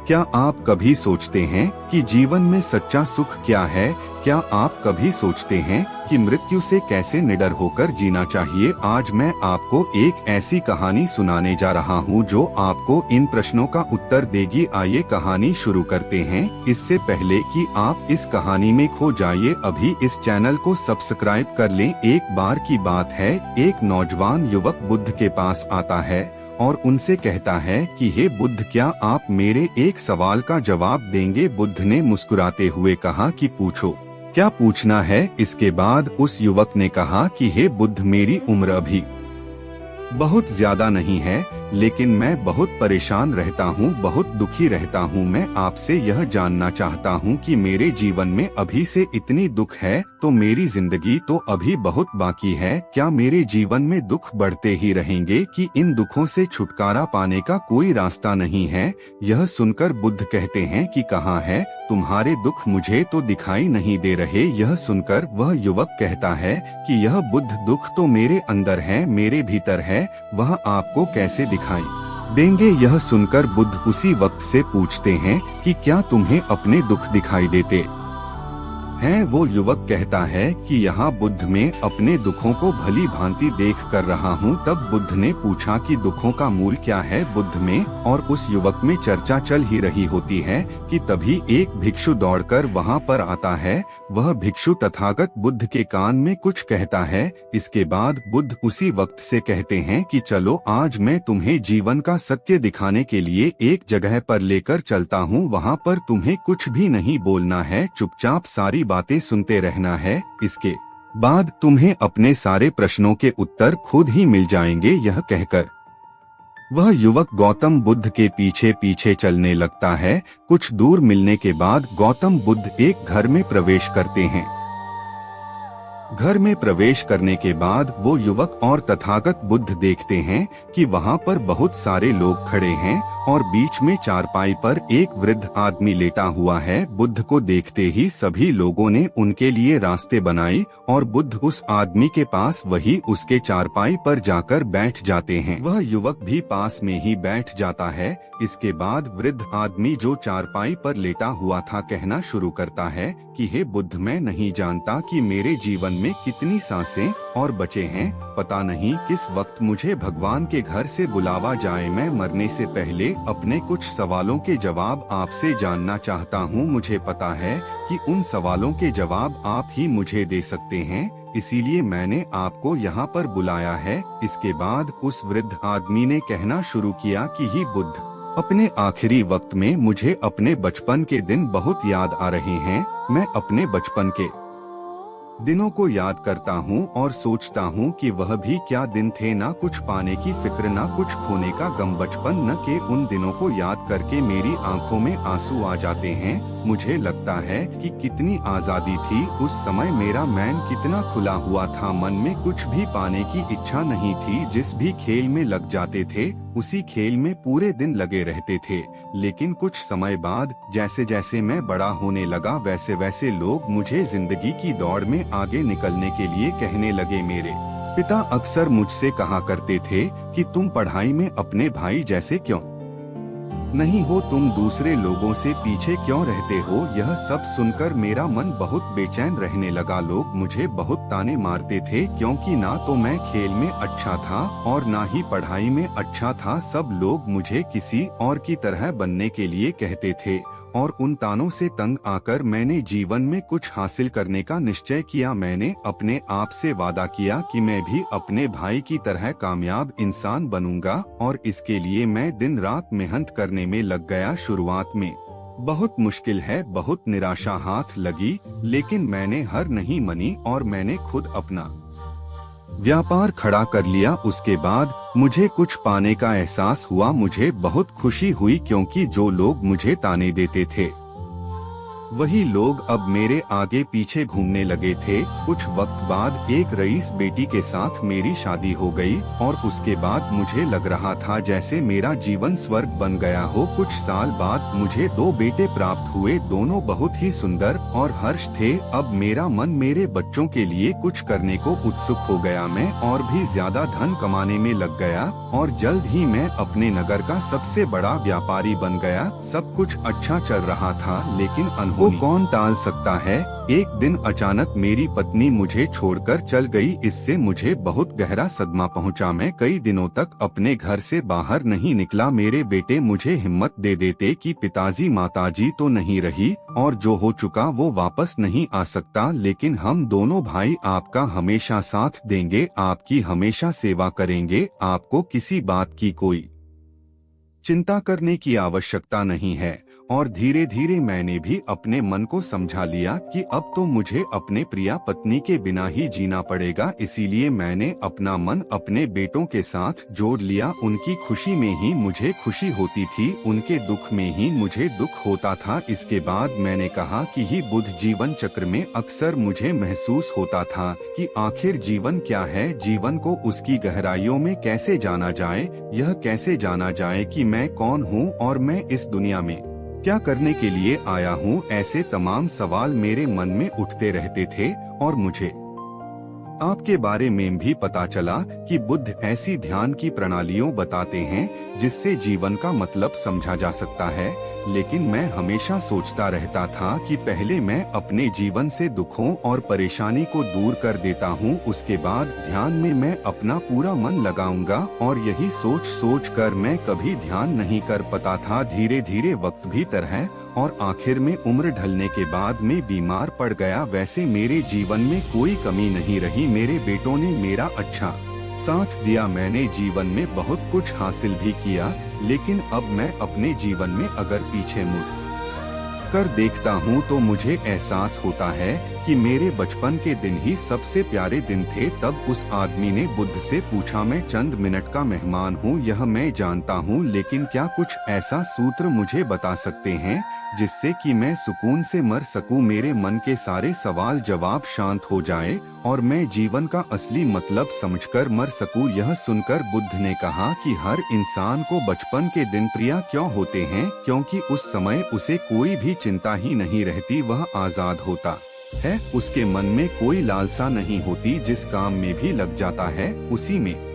क्या आप कभी सोचते हैं कि जीवन में सच्चा सुख क्या है? क्या आप कभी सोचते हैं कि मृत्यु से कैसे निडर होकर जीना चाहिए? आज मैं आपको एक ऐसी कहानी सुनाने जा रहा हूं जो आपको इन प्रश्नों का उत्तर देगी। आइए कहानी शुरू करते हैं। इससे पहले कि आप इस कहानी में खो जाइए, अभी इस चैनल को सब्सक्राइब कर लें। एक बार की बात है, एक नौजवान युवक बुद्ध के पास आता है और उनसे कहता है कि हे बुद्ध, क्या आप मेरे एक सवाल का जवाब देंगे? बुद्ध ने मुस्कुराते हुए कहा कि पूछो, क्या पूछना है? इसके बाद उस युवक ने कहा कि हे बुद्ध, मेरी उम्र अभी बहुत ज्यादा नहीं है, लेकिन मैं बहुत परेशान रहता हूँ, बहुत दुखी रहता हूँ। मैं आपसे यह जानना चाहता हूँ कि मेरे जीवन में अभी से इतनी दुख है तो मेरी जिंदगी तो अभी बहुत बाकी है। क्या मेरे जीवन में दुख बढ़ते ही रहेंगे कि इन दुखों से छुटकारा पाने का कोई रास्ता नहीं है? यह सुनकर बुद्ध कहते हैं कि कहाँ है तुम्हारे दुख? मुझे तो दिखाई नहीं दे रहे। यह सुनकर वह युवक कहता है कि यह बुद्ध, दुख तो मेरे अंदर है, मेरे भीतर है, वह आपको कैसे दिखाई देंगे? यह सुनकर बुद्ध उसी वक्त से पूछते हैं कि क्या तुम्हें अपने दुख दिखाई देते हैं? वो युवक कहता है कि यहाँ बुद्ध में अपने दुखों को भली भांति देख कर रहा हूँ। तब बुद्ध ने पूछा कि दुखों का मूल क्या है बुद्ध में? और उस युवक में चर्चा चल ही रही होती है कि तभी एक भिक्षु दौड़कर वहाँ पर आता है। वह भिक्षु तथागत बुद्ध के कान में कुछ कहता है। इसके बाद बुद्ध उसी वक्त से कहते हैं कि चलो, आज मैं तुम्हें जीवन का सत्य दिखाने के लिए एक जगह पर लेकर चलता हूँ। वहाँ पर तुम्हें कुछ भी नहीं बोलना है, चुपचाप सारी बातें सुनते रहना है। इसके बाद तुम्हें अपने सारे प्रश्नों के उत्तर खुद ही मिल जाएंगे। यह कहकर वह युवक गौतम बुद्ध के पीछे पीछे चलने लगता है। कुछ दूर मिलने के बाद गौतम बुद्ध एक घर में प्रवेश करते हैं। घर में प्रवेश करने के बाद वो युवक और तथागत बुद्ध देखते हैं कि वहाँ पर बहुत सारे लोग खड़े हैं और बीच में चारपाई पर एक वृद्ध आदमी लेटा हुआ है। बुद्ध को देखते ही सभी लोगों ने उनके लिए रास्ते बनाए और बुद्ध उस आदमी के पास वही उसके चारपाई पर जाकर बैठ जाते हैं। वह युवक भी पास में ही बैठ जाता है। इसके बाद वृद्ध आदमी जो चारपाई पर लेटा हुआ था कहना शुरू करता है कि हे बुद्ध, मैं नहीं जानता कि मेरे जीवन में कितनी सांसें और बचे हैं। पता नहीं किस वक्त मुझे भगवान के घर से बुलावा जाए। मैं मरने से पहले अपने कुछ सवालों के जवाब आपसे जानना चाहता हूँ। मुझे पता है कि उन सवालों के जवाब आप ही मुझे दे सकते हैं, इसीलिए मैंने आपको यहाँ पर बुलाया है। इसके बाद उस वृद्ध आदमी ने कहना शुरू किया कि हे बुद्ध, अपने आखिरी वक्त में मुझे अपने बचपन के दिन बहुत याद आ रहे हैं। मैं अपने बचपन के दिनों को याद करता हूँ और सोचता हूँ कि वह भी क्या दिन थे, ना कुछ पाने की फिक्र, ना कुछ खोने का गम। बचपन न के उन दिनों को याद करके मेरी आंखों में आंसू आ जाते हैं। मुझे लगता है कि कितनी आजादी थी उस समय, मेरा मन कितना खुला हुआ था, मन में कुछ भी पाने की इच्छा नहीं थी। जिस भी खेल में लग जाते थे उसी खेल में पूरे दिन लगे रहते थे। लेकिन कुछ समय बाद जैसे जैसे मैं बड़ा होने लगा वैसे वैसे लोग मुझे जिंदगी की दौड़ में आगे निकलने के लिए कहने लगे। मेरे पिता अक्सर मुझसे कहा करते थे कि तुम पढ़ाई में अपने भाई जैसे क्यों नहीं हो, तुम दूसरे लोगों से पीछे क्यों रहते हो? यह सब सुनकर मेरा मन बहुत बेचैन रहने लगा। लोग मुझे बहुत ताने मारते थे क्योंकि ना तो मैं खेल में अच्छा था और ना ही पढ़ाई में अच्छा था। सब लोग मुझे किसी और की तरह बनने के लिए कहते थे और उन तानों से तंग आकर मैंने जीवन में कुछ हासिल करने का निश्चय किया। मैंने अपने आप से वादा किया कि मैं भी अपने भाई की तरह कामयाब इंसान बनूंगा और इसके लिए मैं दिन रात मेहनत करने में लग गया। शुरुआत में बहुत मुश्किल है, बहुत निराशा हाथ लगी, लेकिन मैंने हार नहीं मानी और मैंने खुद अपना व्यापार खड़ा कर लिया। उसके बाद मुझे कुछ पाने का एहसास हुआ। मुझे बहुत खुशी हुई क्योंकि जो लोग मुझे ताने देते थे वही लोग अब मेरे आगे पीछे घूमने लगे थे। कुछ वक्त बाद एक रईस बेटी के साथ मेरी शादी हो गई और उसके बाद मुझे लग रहा था जैसे मेरा जीवन स्वर्ग बन गया हो। कुछ साल बाद मुझे 2 बेटे प्राप्त हुए, दोनों बहुत ही सुंदर और हर्ष थे। अब मेरा मन मेरे बच्चों के लिए कुछ करने को उत्सुक हो गया। मैं और भी ज्यादा धन कमाने में लग गया और जल्द ही मैं अपने नगर का सबसे बड़ा व्यापारी बन गया। सब कुछ अच्छा चल रहा था, लेकिन को कौन टाल सकता है। एक दिन अचानक मेरी पत्नी मुझे छोड़कर चल गई। इससे मुझे बहुत गहरा सदमा पहुंचा। मैं कई दिनों तक अपने घर से बाहर नहीं निकला। मेरे बेटे मुझे हिम्मत दे देते कि पिताजी माताजी तो नहीं रही और जो हो चुका वो वापस नहीं आ सकता, लेकिन हम दोनों भाई आपका हमेशा साथ देंगे, आपकी हमेशा सेवा करेंगे। आपको किसी बात की कोई चिंता करने की आवश्यकता नहीं है। और धीरे धीरे मैंने भी अपने मन को समझा लिया कि अब तो मुझे अपने प्रिया पत्नी के बिना ही जीना पड़ेगा। इसीलिए मैंने अपना मन अपने बेटों के साथ जोड़ लिया। उनकी खुशी में ही मुझे खुशी होती थी, उनके दुख में ही मुझे दुख होता था। इसके बाद मैंने कहा कि ही बुद्ध जीवन चक्र में अक्सर मुझे महसूस होता था कि आखिर जीवन क्या है, जीवन को उसकी गहराइयों में कैसे जाना जाए, यह कैसे जाना जाए कि मैं कौन हूँ और मैं इस दुनिया में क्या करने के लिए आया हूँ। ऐसे तमाम सवाल मेरे मन में उठते रहते थे और मुझे आपके बारे में भी पता चला कि बुद्ध ऐसी ध्यान की प्रणालियों बताते हैं जिससे जीवन का मतलब समझा जा सकता है। लेकिन मैं हमेशा सोचता रहता था कि पहले मैं अपने जीवन से दुखों और परेशानी को दूर कर देता हूँ, उसके बाद ध्यान में मैं अपना पूरा मन लगाऊंगा। और यही सोच सोच कर मैं कभी ध्यान नहीं कर पाता था। धीरे धीरे वक्त भी तरह और आखिर में उम्र ढलने के बाद मैं बीमार पड़ गया। वैसे मेरे जीवन में कोई कमी नहीं रही। मेरे बेटों ने मेरा अच्छा साथ दिया, मैंने जीवन में बहुत कुछ हासिल भी किया। लेकिन अब मैं अपने जीवन में अगर पीछे मुड़ कर देखता हूँ तो मुझे एहसास होता है कि मेरे बचपन के दिन ही सबसे प्यारे दिन थे। तब उस आदमी ने बुद्ध से पूछा, मैं चंद मिनट का मेहमान हूँ, यह मैं जानता हूँ, लेकिन क्या कुछ ऐसा सूत्र मुझे बता सकते हैं जिससे कि मैं सुकून से मर सकूं, मेरे मन के सारे सवाल जवाब शांत हो जाए और मैं जीवन का असली मतलब समझकर मर सकूं। यह सुनकर बुद्ध ने कहा कि हर इंसान को बचपन के दिन प्रिय क्यों होते हैं, क्योंकि उस समय उसे कोई भी चिंता ही नहीं रहती, वह आजाद होता है। उसके मन में कोई लालसा नहीं होती, जिस काम में भी लग जाता है उसी में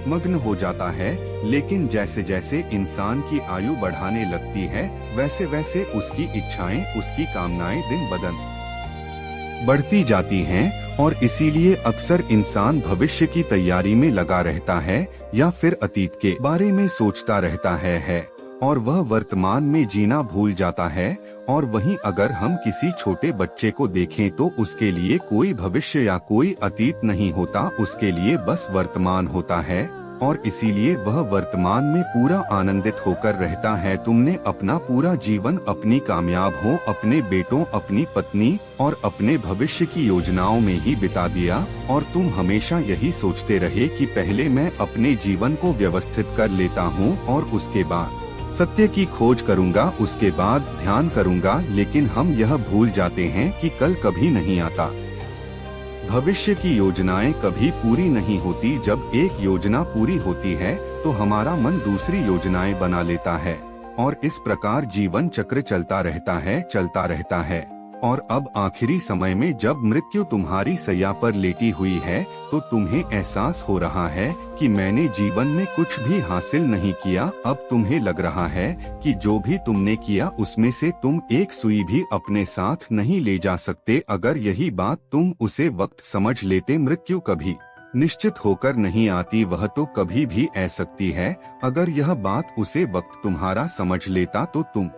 मग्न हो जाता है। लेकिन जैसे जैसे इंसान की आयु बढ़ाने लगती है वैसे वैसे उसकी इच्छाएं, उसकी कामनाएं दिन बदन बढ़ती जाती हैं और इसीलिए अक्सर इंसान भविष्य की तैयारी में लगा रहता है या फिर अतीत के बारे में सोचता रहता है और वह वर्तमान में जीना भूल जाता है। और वहीं अगर हम किसी छोटे बच्चे को देखें तो उसके लिए कोई भविष्य या कोई अतीत नहीं होता, उसके लिए बस वर्तमान होता है और इसीलिए वह वर्तमान में पूरा आनंदित होकर रहता है। तुमने अपना पूरा जीवन अपनी कामयाब हो, अपने बेटों, अपनी पत्नी और अपने भविष्य की योजनाओं में ही बिता दिया और तुम हमेशा यही सोचते रहे कि पहले मैं अपने जीवन को व्यवस्थित कर लेता हूँ और उसके बाद सत्य की खोज करूंगा, उसके बाद ध्यान करूंगा। लेकिन हम यह भूल जाते हैं कि कल कभी नहीं आता, भविष्य की योजनाएं कभी पूरी नहीं होती। जब एक योजना पूरी होती है तो हमारा मन दूसरी योजनाएं बना लेता है और इस प्रकार जीवन चक्र चलता रहता है। और अब आखिरी समय में जब मृत्यु तुम्हारी सैया पर लेटी हुई है तो तुम्हें एहसास हो रहा है कि मैंने जीवन में कुछ भी हासिल नहीं किया। अब तुम्हें लग रहा है कि जो भी तुमने किया उसमें से तुम एक सुई भी अपने साथ नहीं ले जा सकते। अगर यही बात तुम उसे वक्त समझ लेते, मृत्यु कभी निश्चित होकर नहीं आती, वह तो कभी भी आ सकती है। अगर यह बात उसे वक्त तुम्हारा समझ लेता तो तुम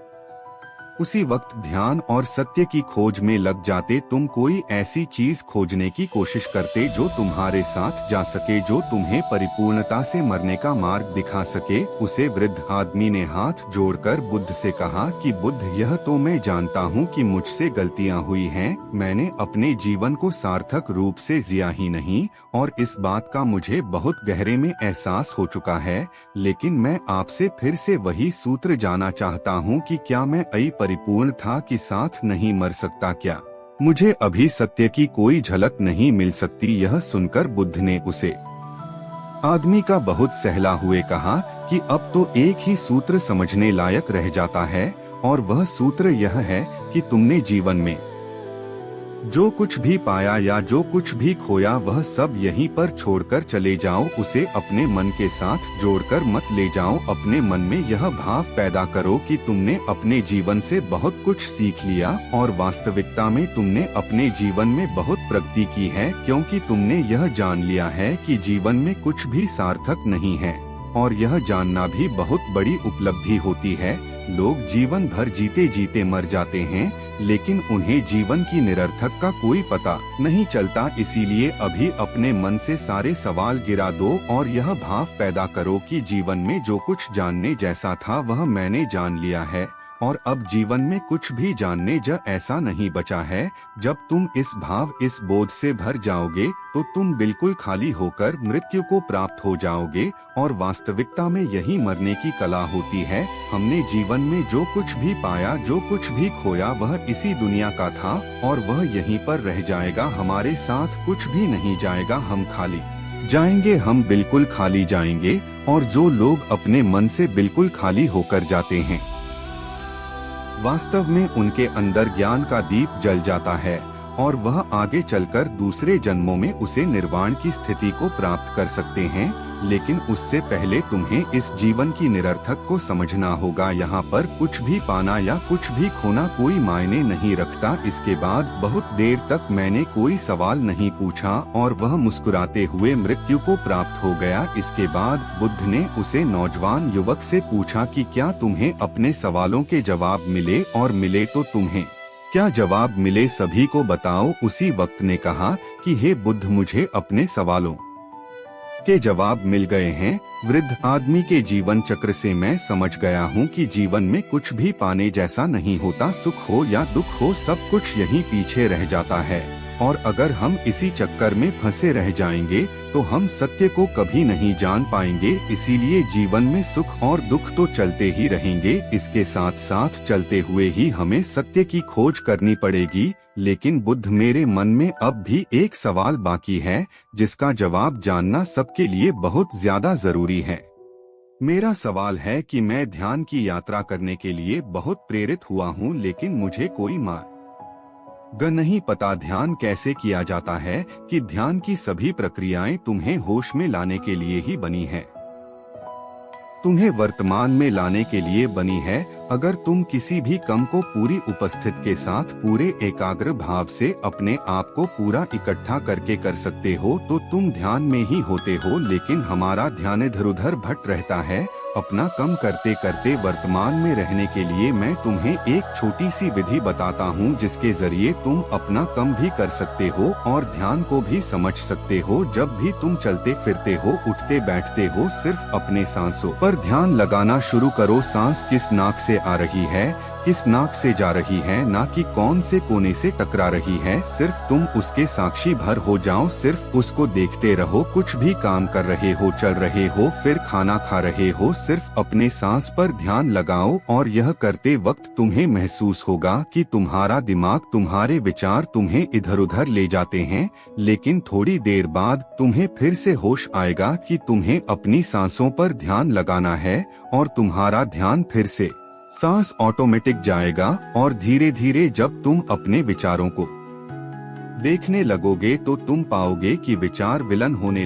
उसी वक्त ध्यान और सत्य की खोज में लग जाते। तुम कोई ऐसी चीज खोजने की कोशिश करते जो तुम्हारे साथ जा सके, जो तुम्हें परिपूर्णता से मरने का मार्ग दिखा सके। उसे वृद्ध आदमी ने हाथ जोड़कर बुद्ध से कहा कि बुद्ध, यह तो मैं जानता हूँ कि मुझसे गलतियाँ हुई हैं, मैंने अपने जीवन को सार्थक रूप से जिया ही नहीं और इस बात का मुझे बहुत गहरे में एहसास हो चुका है। लेकिन मैं आपसे फिर से वही सूत्र जानना चाहता हूँ कि क्या मैं परिपूर्ण था कि साथ नहीं मर सकता क्या? मुझे अभी सत्य की कोई झलक नहीं मिल सकती। यह सुनकर बुद्ध ने उसे आदमी का बहुत सहला हुए कहा कि अब तो एक ही सूत्र समझने लायक रह जाता है, और वह सूत्र यह है कि तुमने जीवन में जो कुछ भी पाया या जो कुछ भी खोया वह सब यहीं पर छोड़कर चले जाओ। उसे अपने मन के साथ जोड़कर मत ले जाओ। अपने मन में यह भाव पैदा करो कि तुमने अपने जीवन से बहुत कुछ सीख लिया, और वास्तविकता में तुमने अपने जीवन में बहुत प्रगति की है, क्योंकि तुमने यह जान लिया है कि जीवन में कुछ भी सार्थक नहीं है, और यह जानना भी बहुत बड़ी उपलब्धि होती है। लोग जीवन भर जीते जीते मर जाते हैं, लेकिन उन्हें जीवन की निरर्थक का कोई पता नहीं चलता। इसीलिए अभी अपने मन से सारे सवाल गिरा दो और यह भाव पैदा करो कि जीवन में जो कुछ जानने जैसा था वह मैंने जान लिया है, और अब जीवन में कुछ भी जानने ऐसा नहीं बचा है। जब तुम इस भाव, इस बोध से भर जाओगे तो तुम बिल्कुल खाली होकर मृत्यु को प्राप्त हो जाओगे, और वास्तविकता में यही मरने की कला होती है। हमने जीवन में जो कुछ भी पाया, जो कुछ भी खोया, वह इसी दुनिया का था, और वह यहीं पर रह जाएगा। हमारे साथ कुछ भी नहीं जाएगा। हम खाली जाएंगे, हम बिल्कुल खाली जाएंगे। और जो लोग अपने मन से बिल्कुल खाली होकर जाते हैं, वास्तव में उनके अंदर ज्ञान का दीप जल जाता है, और वह आगे चलकर दूसरे जन्मों में उसे निर्वाण की स्थिति को प्राप्त कर सकते हैं। लेकिन उससे पहले तुम्हें इस जीवन की निरर्थक को समझना होगा। यहाँ पर कुछ भी पाना या कुछ भी खोना कोई मायने नहीं रखता। इसके बाद बहुत देर तक मैंने कोई सवाल नहीं पूछा, और वह मुस्कुराते हुए मृत्यु को प्राप्त हो गया। इसके बाद बुद्ध ने उसे नौजवान युवक से पूछा कि क्या तुम्हें अपने सवालों के जवाब मिले, और मिले तो तुम्हें क्या जवाब मिले, सभी को बताओ। उसी वक्त ने कहा कि हे बुद्ध, मुझे अपने सवालों के जवाब मिल गए हैं। वृद्ध आदमी के जीवन चक्र से मैं समझ गया हूँ कि जीवन में कुछ भी पाने जैसा नहीं होता। सुख हो या दुख हो, सब कुछ यहीं पीछे रह जाता है, और अगर हम इसी चक्कर में फंसे रह जाएंगे तो हम सत्य को कभी नहीं जान पाएंगे। इसीलिए जीवन में सुख और दुख तो चलते ही रहेंगे। इसके साथ साथ चलते हुए ही हमें सत्य की खोज करनी पड़ेगी। लेकिन बुद्ध, मेरे मन में अब भी एक सवाल बाकी है, जिसका जवाब जानना सबके लिए बहुत ज्यादा जरूरी है। मेरा सवाल है कि मैं ध्यान की यात्रा करने के लिए बहुत प्रेरित हुआ हूँ, लेकिन मुझे कोई मार्ग नहीं पता। ध्यान कैसे किया जाता है कि ध्यान की सभी प्रक्रियाएं तुम्हें होश में लाने के लिए ही बनी है, तुम्हें वर्तमान में लाने के लिए बनी है। अगर तुम किसी भी काम को पूरी उपस्थित के साथ पूरे एकाग्र भाव से अपने आप को पूरा इकट्ठा करके कर सकते हो तो तुम ध्यान में ही होते हो। लेकिन हमारा ध्यान इधर उधर भट रहता है। अपना कम करते करते वर्तमान में रहने के लिए मैं तुम्हें एक छोटी सी विधि बताता हूँ, जिसके जरिए तुम अपना कम भी कर सकते हो और ध्यान को भी समझ सकते हो। जब भी तुम चलते फिरते हो, उठते बैठते हो, सिर्फ अपने सांसों पर ध्यान लगाना शुरू करो। सांस किस नाक से आ रही है, किस नाक से जा रही है, ना कि कौन से कोने से टकरा रही है। सिर्फ तुम उसके साक्षी भर हो जाओ, सिर्फ उसको देखते रहो। कुछ भी काम कर रहे हो, चल रहे हो, फिर खाना खा रहे हो, सिर्फ अपने सांस पर ध्यान लगाओ। और यह करते वक्त तुम्हें महसूस होगा कि तुम्हारा दिमाग, तुम्हारे विचार तुम्हें इधर उधर ले जाते हैं, लेकिन थोड़ी देर बाद तुम्हें फिर से होश आएगा कि तुम्हें अपनी सांसों पर ध्यान लगाना है, और तुम्हारा ध्यान फिर से सांस ऑटोमेटिक जाएगा। और धीरे धीरे जब तुम अपने विचारों को देखने लगोगे तो तुम पाओगे कि विचार विलन होने